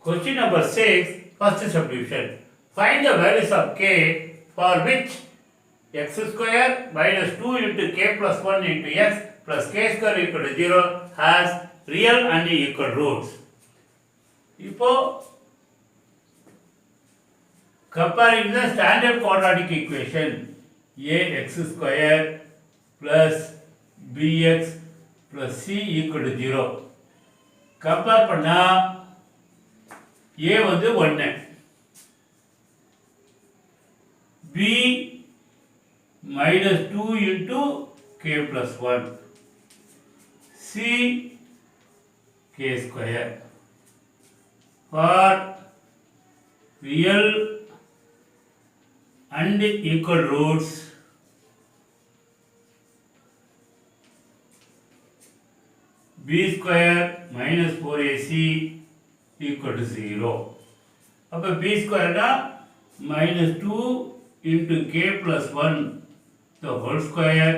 Question number 6, first subdivision. Find the values of k for which x square minus 2 into k plus 1 into x plus k square equal to 0 has real and equal roots. இப்போ comparing the standard quadratic equation ax square plus bx plus c equal to 0 compare பண்ணா a வந்து 1 b minus 2 into k plus 1 c k square for real and equal roots b square minus 4ac equal to 0. அப்போ b square ना minus 2 into k plus 1 the whole square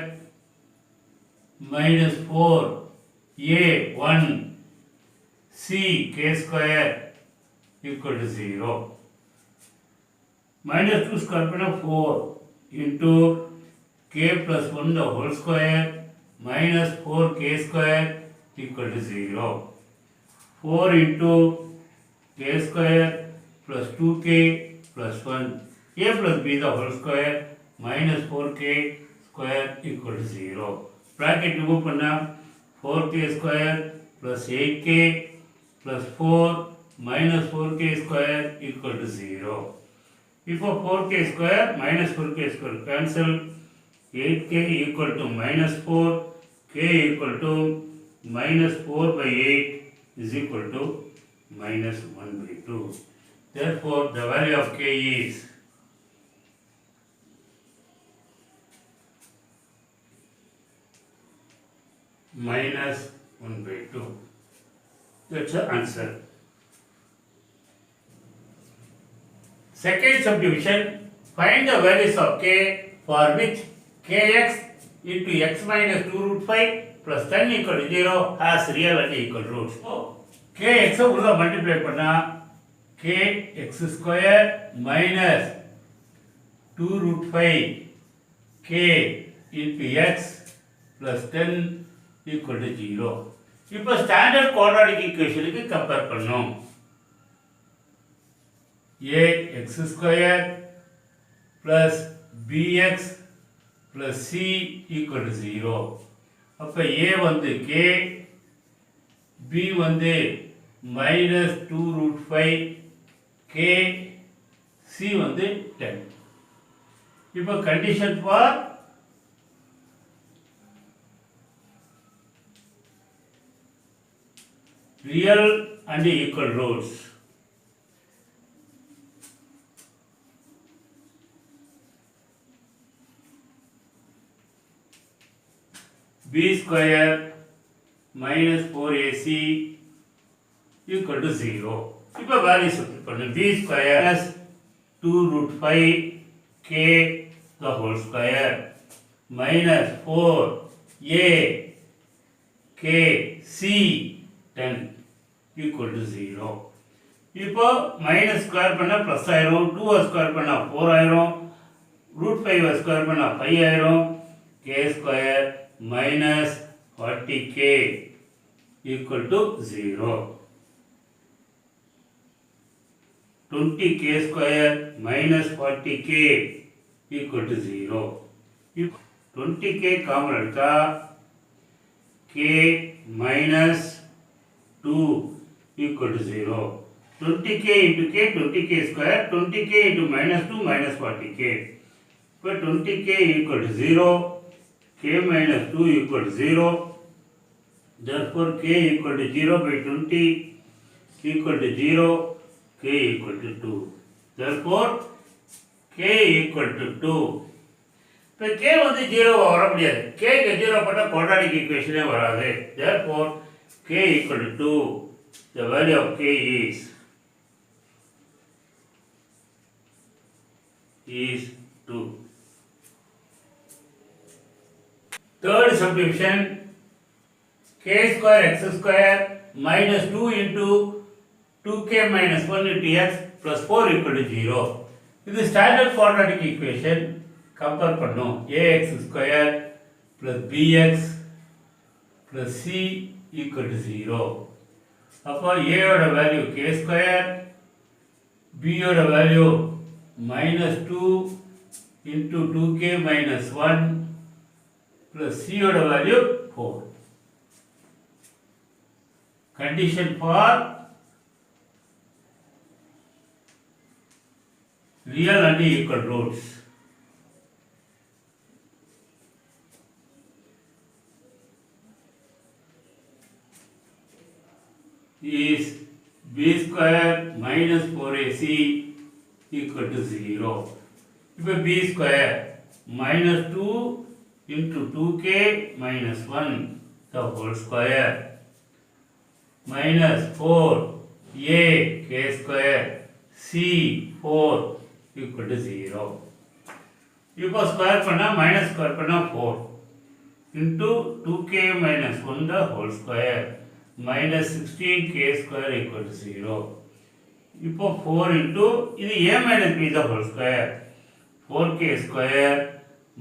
minus 4 a 1 c k square equal to 0. Minus 2 square பண்ணா 4 into k plus 1 the whole square minus 4 k square equal to 0. 4 into k square plus 2k plus 1 a plus b the whole square minus 4k square equal to 0. Bracket remove பண்ணா 4k square plus 8k plus 4 minus 4k square equal to 0. இப்போ 4k square minus 4k square cancel 8k equal to minus 4 k equal to minus 4 by 8 is equal to minus 1 by 2. Therefore, the value of k is minus 1 by 2. That's the answer. Second subdivision, find the values of k for which kx into x minus 2 root 5 plus 10 equal to 0 has real and equal roots. So, kx உள்ள multiply பண்ணா kx square minus 2 root 5 k into x plus 10 equal to 0. இப்போ standard quadratic equation க்கு compare பண்ணோம். ax square plus bx plus c equal to 0. அப்ப a வந்து k, b வந்து minus 2 root 5 k, c வந்து 10. இப்போ condition for real and equal roots. b square minus 4ac equal to 0. இப்போ value substitute பண்ணு b square plus 2 root 5 k the whole square minus 4 a k c 10 equal to 0. இப்போ minus square பண்ணா plus ஆயிரும், 2 square பண்ணா 4 ஆயிரும், root 5 square பண்ணா 5 ஆயிரும், k square minus 40k equal to 0. 20k square minus 40k equal to 0. If 20k common எடுத்தா k minus 2 equal to 0. 20k into k 20k square 20k into minus 2 minus 40k. இப்போ 20k equal to 0. k minus 2 equal to 0. Therefore, k equal to 0 by 20 equal to 0, k equal to 2. Therefore, k equal to 2. இப்போ k வந்து 0 வர முடியாது. k க்கு 0 போட்டா quadratic equation வராது. Therefore, k equal to 2. The value of k is 2. Third subdivision, k square x square minus 2 into 2k minus 1 into x plus 4 equal to 0. இது standard quadratic equation compare பண்ணும். ax square plus bx plus c equal to 0. அப்போ a ஓட value k square, b ஓட value minus 2 into 2k minus 1 plus c ஓட value 4. Condition for real and equal roots. Is b square minus 4ac equal to 0. இப்போ b square minus 2 into 2k minus 1 the whole square minus 4a k square c 4 equal to 0. இப்போ square பண்ணா minus square பண்ணா 4 into 2k minus 1 the whole square minus 16k square equal to 0. இப்போ 4 into இது a minus b the whole square 4k square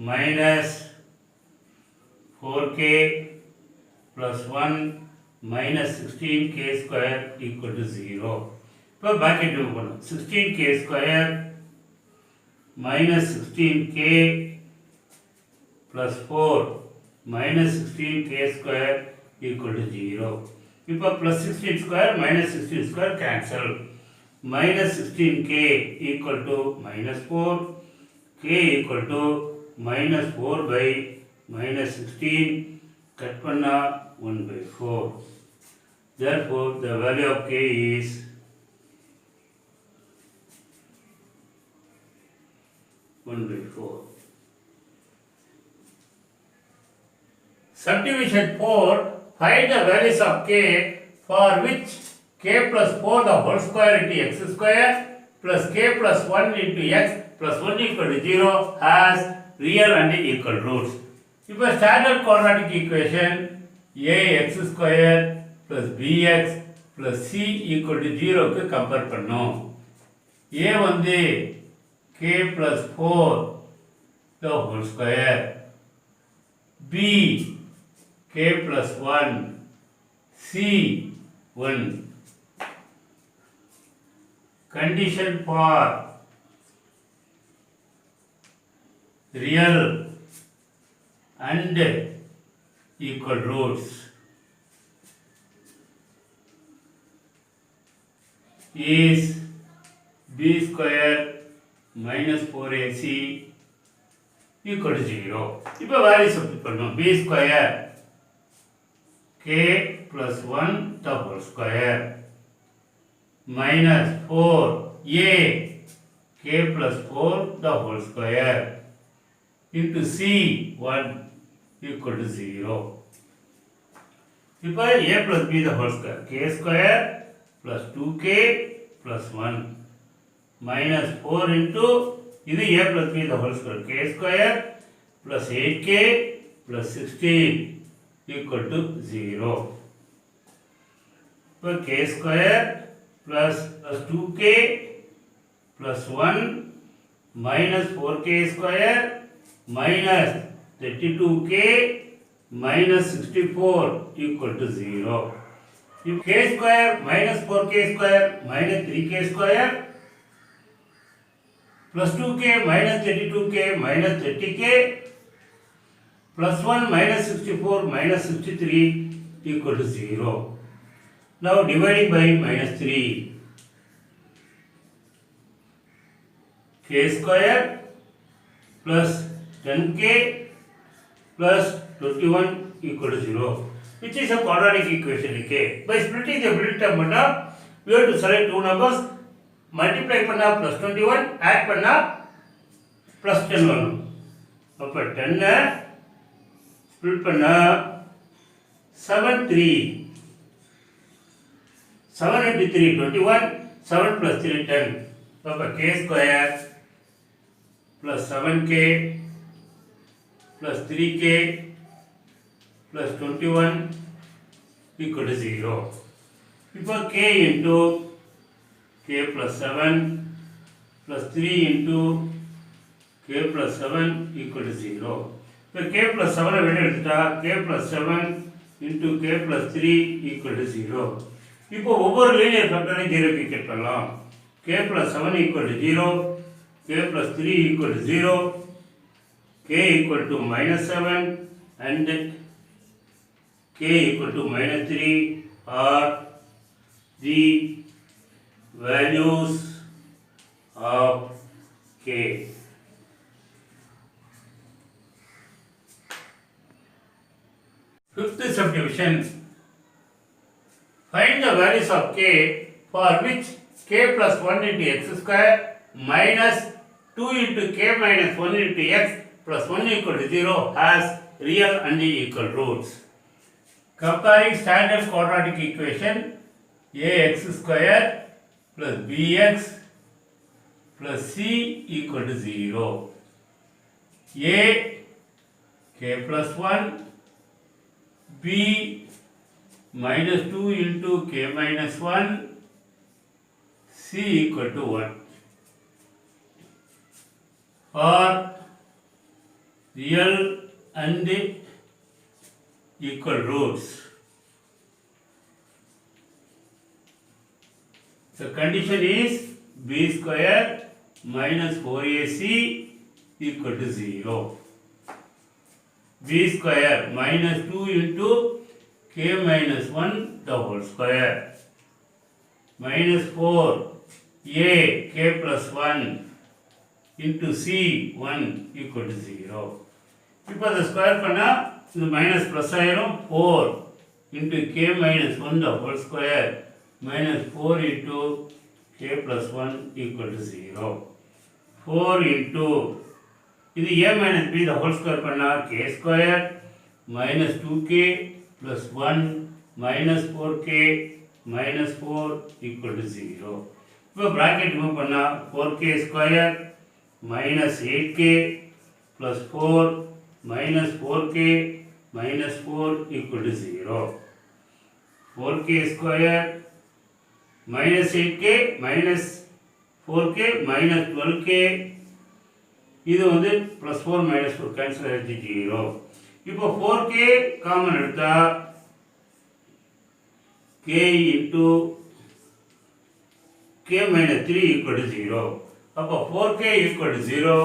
minus 4k plus 1 minus 16k square equal to 0. இப்போ bracket பண்ணணும் 16k square minus 16k plus 4 minus 16k square equal to 0. இப்போ plus 16 square minus 16 square cancel. Minus 16k equal to minus 4, k equal to minus 4 by minus 16, cut panna 1 by 4. Therefore, the value of k is one by 4. Subdivision 4, find the values of k for which k plus 4 the whole square into x square plus k plus 1 into x plus 1 equal to 0 has real and equal roots. இப்போ standard quadratic equation ax square plus bx plus c equal to 0 க்கு compare பண்ணோம். a வந்து k plus 4 the whole square, b k plus 1, c 1. Condition for real and equal roots is b square minus 4ac equal to 0. இப்போ value substitute பண்ணோம். b square k plus 1 the whole square minus 4a k plus 4 the whole square into c 1 equal to 0. இப்போ a plus b the whole square k square plus 2k plus 1 minus 4 into இது a plus b the whole square k square plus 8k plus 16 equal to 0. இப்போ k square plus 2k plus 1 minus 4k square minus 32k minus 64 equal to 0. If k square minus 4k square minus 3k square plus 2k minus 32k minus 30k plus 1 minus 64 minus 63 equal to 0. Now dividing by minus 3. K square plus 10k plus 21 equal to 0, which is a quadratic equation. Okay. By splitting the middle term, we have to select two numbers, multiply panna plus 21, add panna plus 10 வரும். அப்ப 10 split panna 7 3. 7 into 3 21, 7 plus 3 10. அப்ப k square plus 7k plus 3k plus 21 equal to 0. இப்போ k into k plus 7 plus 3 into k plus 7 equal to 0. இப்போ k plus 7 வெளியே எடுத்துட்டா k plus 7 into k plus 3 equal to 0. இப்போ ஒவ்வொரு linear ஃபேக்டரையும் 0 க்கு equate பண்ணலாம். k plus 7 equal to 0, k plus 3 equal to 0, k equal to minus 7 and k equal to minus 3 are the values of k. Fifth subdivision. Find the values of k for which k plus 1 into x square minus 2 into k minus 1 into x plus 1 equal to 0 has real and equal roots. Comparing standard quadratic equation ax square plus bx plus c equal to 0. A k plus 1, b minus 2 into k minus 1, c equal to 1 are real and equal roots. The condition is b square minus 4ac equal to 0. b square minus 2 into k minus 1 the whole square minus 4 a k plus 1 into c 1 equal to 0. இப்போ the square பண்ணா இந்த minus plus ஆயிரும் 4 into k minus 1 the whole square minus 4 into k plus 1 equal to 0. 4 into இது a minus b the whole square பண்ணா k square minus 2k plus 1 minus 4k minus 4 equal to 0. இப்போ bracket remove பண்ணா 4k square minus 8k plus 4 minus 4k minus 4 equal to 0. 4k square minus 8k minus 4k minus 12k இது வந்து plus 4 minus 4 cancel ஆகிடுச்சு 0. இப்போ 4k common எடுத்தா k into k minus 3 equal to 0. அப்போ 4k equal to 0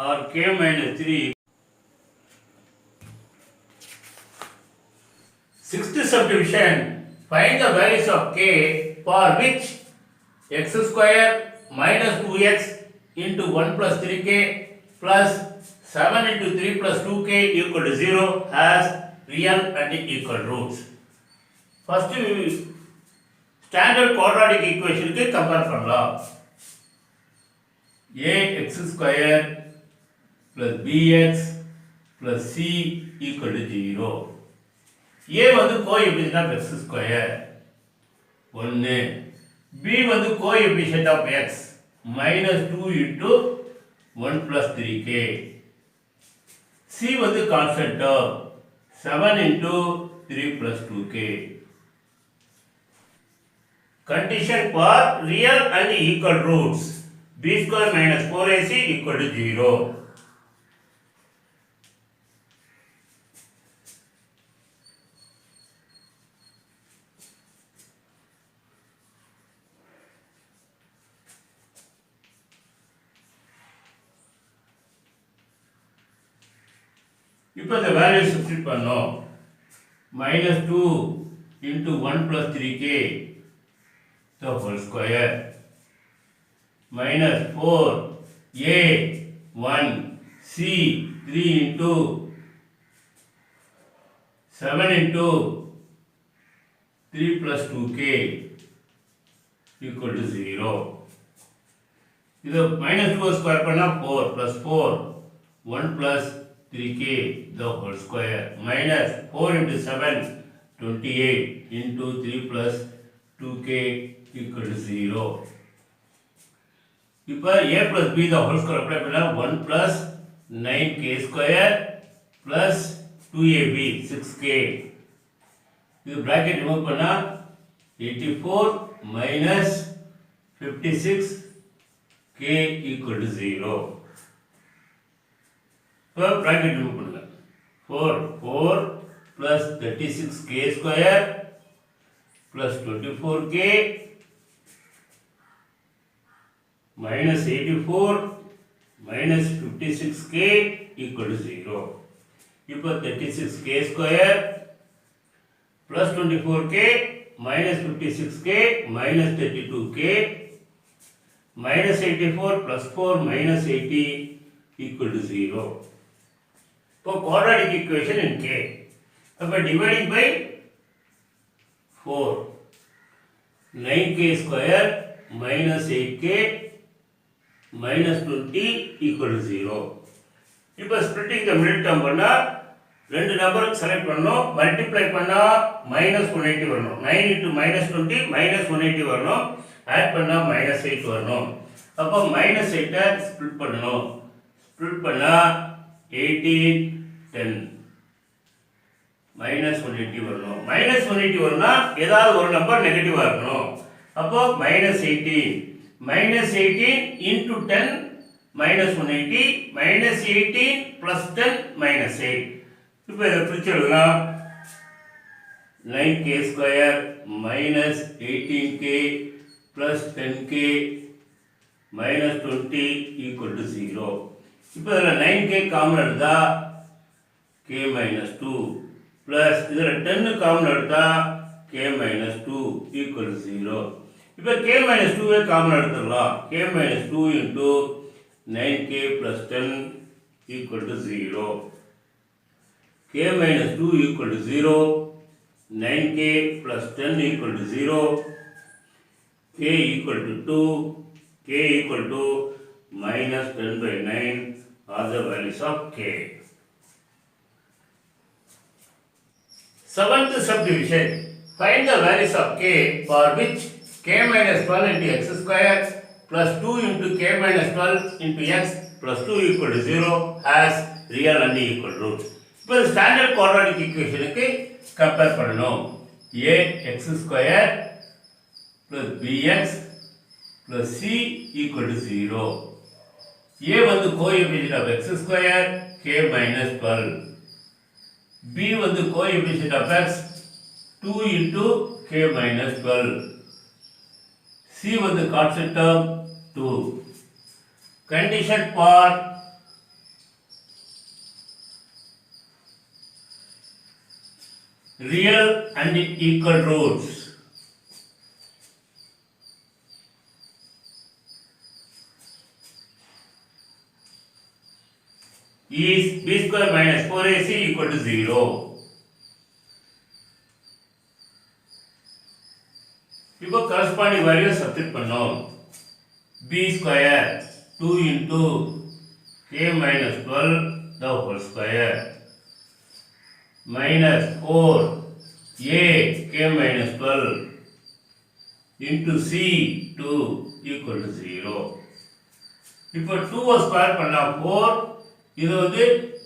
or k minus 3. Sixth subdivision. Find the values of k for which x square minus 2x into 1 plus 3k plus 7 into 3 plus 2k equal to 0 has real and equal roots. First standard quadratic equation க்கு compare பண்ணலாம். ax square plus bx plus c equal to 0. a வந்து coefficient of x square 1, b வந்து coefficient of x minus 2 into 1 plus 3k, c வந்து constant term 7 into 3 plus 2k. Condition for real and equal roots. b square minus 4ac equal to 0. இப்போ இந்த value substitute பண்ணோம். minus 2 into 1 plus 3k the whole square minus 4 a 1 c 3 into 7 into 3 plus 2k equal to 0. இது minus 2 square பண்ணா 4 plus 4 1 plus 3k the whole square minus 4 into 7 28 into 3 plus 2k equal to 0. இப்போ a plus b the whole square apply பண்ணா 1 plus 9k square plus 2ab 6k. இது bracket remove பண்ணா 84 minus 56 k equal to 0. இப்போ bracket remove பண்ணுங்க. 4 plus 36 k square plus 24 k minus 84 minus 56 k equal to 0. இப்போ 36 k square plus 24 k minus 56 k minus 32 k minus 84 plus 4 minus 80 equal to 0. So quadratic equation in k. By dividing by 4, 9k square minus 8k minus 20 equal to 0. இப்போ splitting the middle term பண்ணா ரெண்டு number select பண்ணனும், multiply பண்ணா -180 வரணும். 9 into -20 -180 வரணும். Add பண்ணா -8 வரணும். அப்போ -8 ஸ்ப்ளிட் பண்ணனும். ஸ்ப்ளிட் பண்ணா 18 10 -180 வரணும். -180 வரணும்னா ஏதாவது ஒரு நம்பர் நெகட்டிவா இருக்கணும். அப்போ -18 into 10 -180 -18 plus 10 -8. இப்போ இதை பிரிச்சு எழுதலாம். 9k square minus 18k plus 10k minus 20 equal to 0. இப்போ இதில் 9k காமன் எடுத்தா k minus 2 plus இதில் 10 காமன் எடுத்தா k minus 2 equal to 0. இப்போ k minus 2 காமன் எடுத்துடலாம். k minus 2 into 9k plus 10 equal to 0. k minus 2 equal to 0. 9k plus 10 equal to 0. k equal to 2. k equal to minus 10 by 9 are the values of k. Seventh subdivision. Find the values of k for which k minus 12 into x square plus 2 into k minus 12 into x plus 2 equal to 0 has real and equal roots. இப்போ standard quadratic ஈக்குவேஷனுக்கு compare பண்ணணும். ax square plus bx plus c equal to 0. a வந்து coefficient of x square k minus 12. b வந்து coefficient of x 2 into k minus 12. c வந்து constant term 2. Condition for real and equal roots. Is b square minus 4ac equal to 0. இப்போ corresponding value substitute பண்ணோம். b square 2 into k minus 12 the whole square minus 4 a k minus 12 into c 2 equal to 0. இப்போ 2 square பண்ணா 4, இது வந்து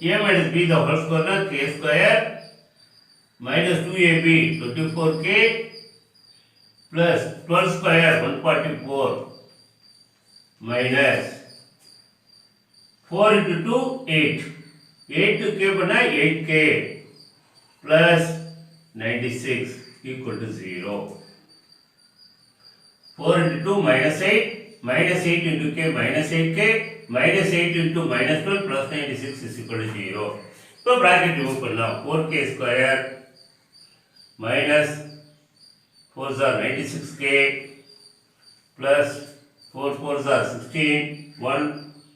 a minus b the whole square னா k square minus 2ab 24k plus 12 square 144 minus 4 into 2 8. 8 to k பண்ணா 8k plus 96 equal to 0. 4 into 2 minus 8, minus 8 into k minus 8k, minus 8 into minus 12 plus 96 is equal to 0. So bracket remove பண்ணலாம். 4k square minus 4s are 96k plus 4 4s are 16, 1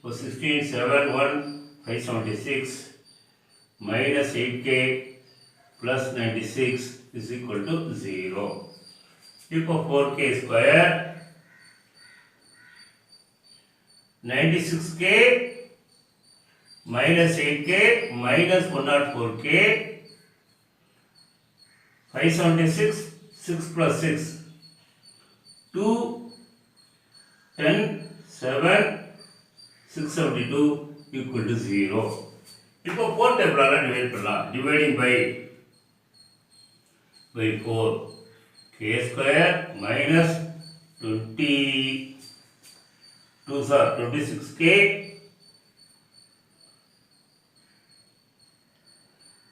16, 7, 1, 576 minus 8k plus 96 is equal to 0. இப்போ 4k square 96k minus 8k minus 104k 576 6 plus 6 2 10 7 672 equal to 0. இப்போ 4 டேபிளால divide பண்ணலாம். Dividing by 4 k k square minus 26k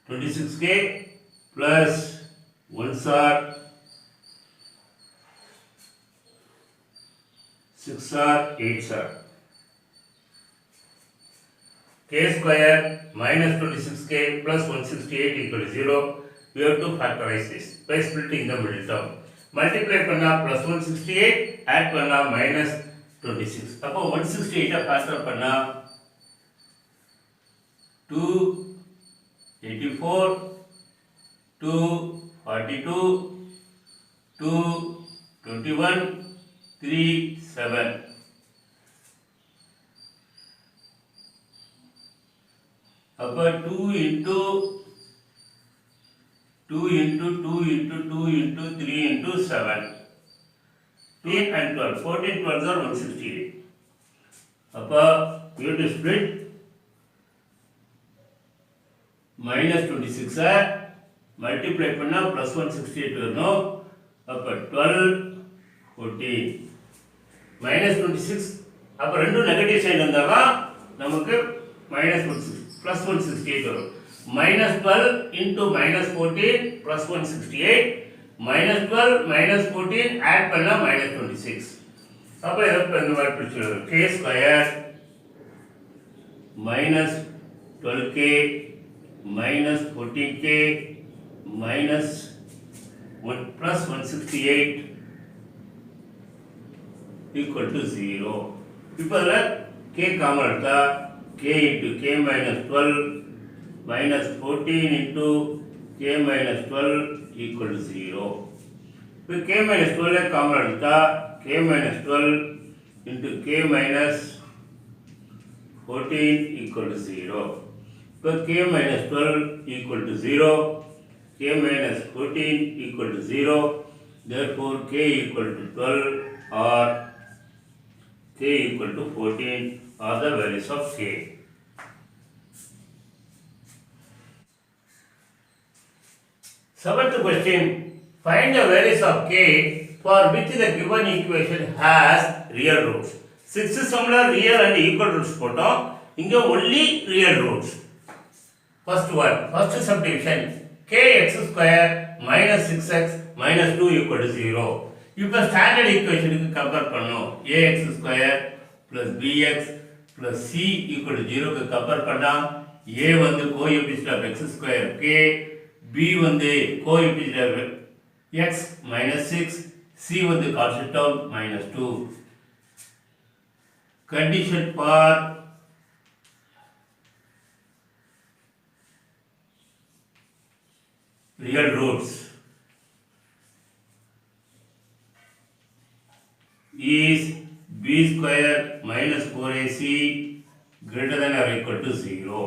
26k plus 1s are 6 are 8s are k square minus 26k plus 168 equal to 0. We have to factorize this by splitting the middle term. Multiply பண்ணா plus 168 add பண்ணா minus 26. அப்போ 168 factor பண்ணா 284 242 221 37. அப்போ 2 into 2 into 2 into 2 into 3 into 7 10 and 12 14 12s are 168. அப்போ you have to split minus 26 multiply பண்ணா plus 168 வரணும். அப்போ 12 14 minus 26 அப்போ ரெண்டும் நெகட்டிவ் சைடு வந்தாதான் நமக்கு minus 168 plus 168 வரும். minus 12 into minus 14 plus 168 minus 12 minus 14 add பண்ணா minus 26. அப்போ இதை இந்த மாதிரி பிரிச்சுடுறோம். k square minus 12k minus 14k minus 1 plus 168 equal to 0. இப்போ அதில் k காமன் எடுத்தா k into k minus 12 minus 14 into k minus 12 equal to 0. இப்போ k minus 12 காமன் எடுத்தா k minus 12 into k minus 14 equal to 0. இப்போ k minus 12 equal to 0, k minus 14 equal to 0, therefore k equal to 12 or k equal to 14 are the values of k. Seventh question, find the values of k for which the given equation has real roots. Sixth sumல real and equal roots போட்டோம். இங்க only real roots. First one, first subdivision, kx square minus 6x minus 2 equal to 0. இப்போ standard ஈக்குவேஷனுக்கு compare பண்ணோம். ax square plus bx plus c equal to 0 க்கு compare பண்ணா a வந்து coefficient of x square k, b வந்து coefficient of x minus 6, c வந்து constant term minus 2. Condition for real roots is b square minus 4ac greater than or equal to 0.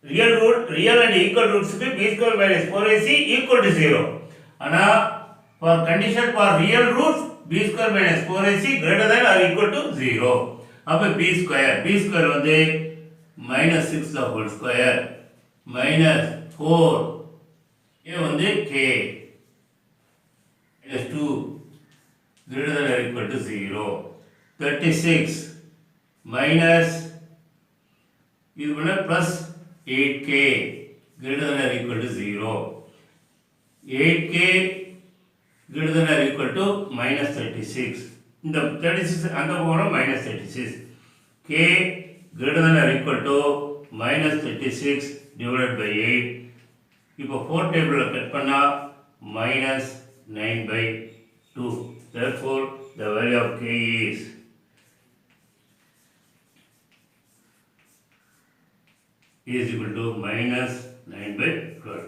Real root, real and equal roots க்கு b square minus 4ac equal to 0. ஆனா for condition for real roots b square minus 4ac greater than or equal to 0. அப்ப b square வந்து minus 6 the whole square minus 4 a வந்து k minus 2 greater than or equal to 0. 36 minus இது பண்ண plus 8k greater than or equal to 0. 8k greater than or equal to minus 36. இந்த 36 அங்க போகணும் minus 36. k greater than or equal to minus 36 divided by 8. இப்போ 4 டேபிள்ல cut பண்ணா minus 9 by 2. Therefore, the value of k is equal to minus 9 by 12.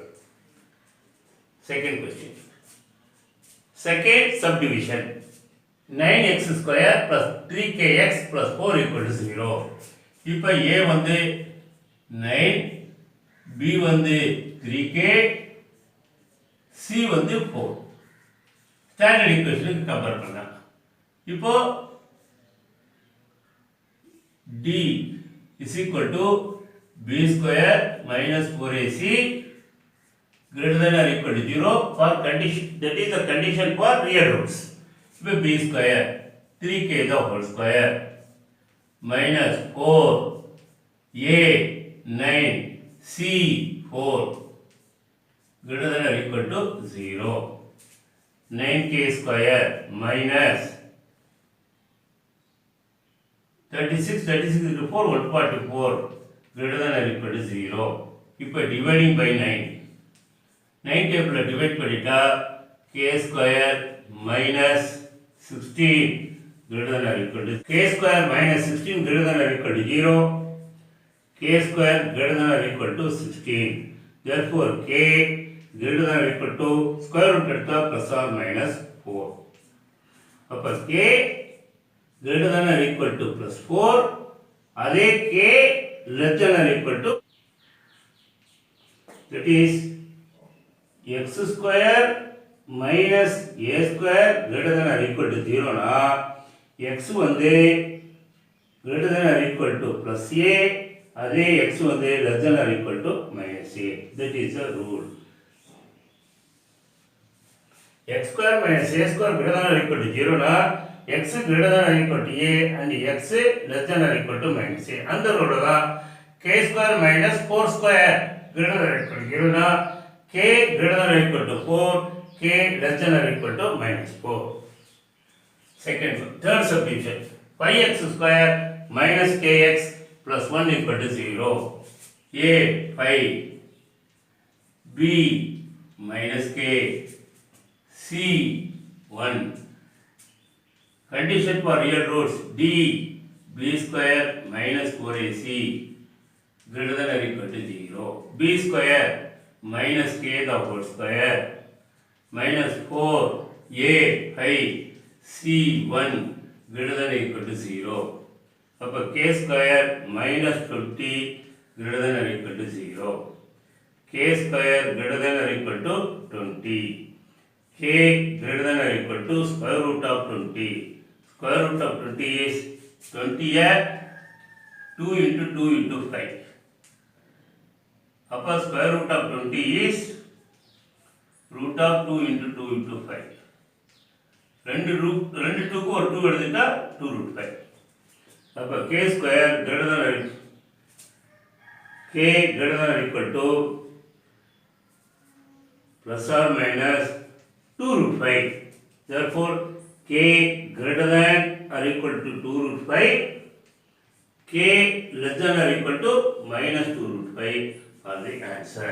Second question. Second subdivision. 9x square plus 3kx plus 4 equal to 0. இப்போ a வந்து 9, b வந்து 3k, c வந்து 4. Standard ஈக்குவேஷனுக்கு compare பண்ணா இப்போ d is equal to b square minus 4ac greater than or equal to 0 for condition, that is the condition for real roots. இப்போ b square 3k the whole square minus 4 a 9 c 4 greater than or equal to 0. 9k square minus 36 into 4 144 greater than or equal to 0. இப்போ dividing by 9 9 டேபிள்ல divide பண்ணிட்டா k square minus 16 greater than or equal to k square minus 16 greater than or equal to 0, k square greater than or equal to 16. Therefore k greater than or equal to square root எடுத்தா plus or minus 4. அப்ப k greater than or equal to plus 4, அதே k less than or equal to, that is x square minus a square greater than or equal to 0 na x வந்து greater than or equal to plus a, அதே x வந்து less than or equal to minus a. That is the rule. x square minus a square greater than or equal to 0 na x greater than or equal to a and x less than or equal to minus a. அந்த ரூல்ல தான் k square minus 4 square greater than or equal to 0 na k greater than or equal to 4, k less than or equal to minus 4. Third subdivision. 5x square minus kx plus 1 equal to 0. A 5, b minus k, c 1. Condition for real roots. D b square minus 4ac greater than or equal to 0. b square minus k the whole square minus 4 a 5 c 1 greater than or equal to 0. அப்போ k square minus 20 greater than or equal to 0. k square greater than or equal to 20. k greater than or equal to square root of 20. Square root of 20 is 20 2 into 2 into 5. Upper square root of 20 is root of 2 into 2 into 5. ரெண்டு 2க்கு ஒரு 2 எடுத்துட்டா 2 root 5. அப்ப k square greater than or equal to plus or minus 2 root 5. Therefore k greater than or equal to 2 root 5, k less than or equal to minus 2 root 5 are the answer.